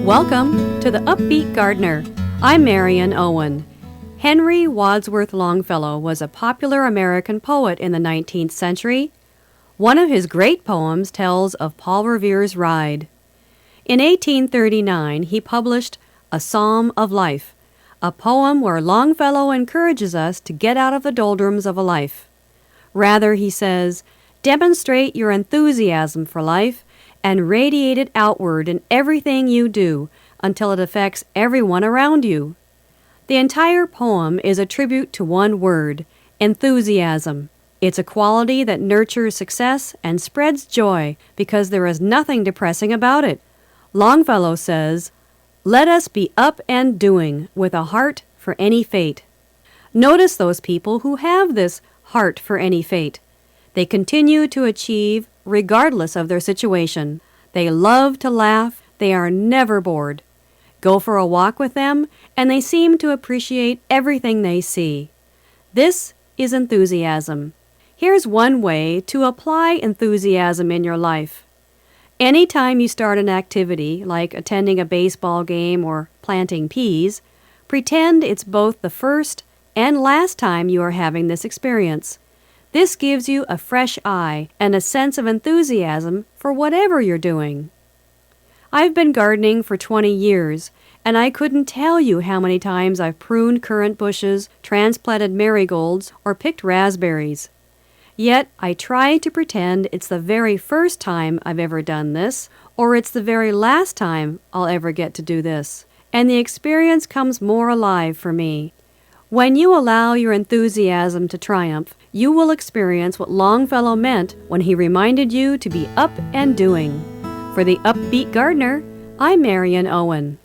Welcome to the UpBeet Gardener. I'm Marion Owen. Henry Wadsworth Longfellow was a popular American poet in the 19th century. One of his great poems tells of Paul Revere's ride. In 1839, he published A Psalm of Life, a poem where Longfellow encourages us to get out of the doldrums of a life. Rather, he says, demonstrate your enthusiasm for life and radiate it outward in everything you do until it affects everyone around you. The entire poem is a tribute to one word, enthusiasm. It's a quality that nurtures success and spreads joy because there is nothing depressing about it. Longfellow says, "Let us be up and doing with a heart for any fate." Notice those people who have this heart for any fate. They continue to achieve regardless of their situation. They love to laugh. They are never bored. Go for a walk with them, and they seem to appreciate everything they see. This is enthusiasm. Here's one way to apply enthusiasm in your life. Anytime you start an activity, like attending a baseball game or planting peas, pretend it's both the first and last time you are having this experience. This gives you a fresh eye and a sense of enthusiasm for whatever you're doing. I've been gardening for 20 years, and I couldn't tell you how many times I've pruned currant bushes, transplanted marigolds, or picked raspberries. Yet I try to pretend it's the very first time I've ever done this, or it's the very last time I'll ever get to do this, and the experience comes more alive for me. When you allow your enthusiasm to triumph, you will experience what Longfellow meant when he reminded you to be up and doing. For the UpBeet Gardener, I'm Marion Owen.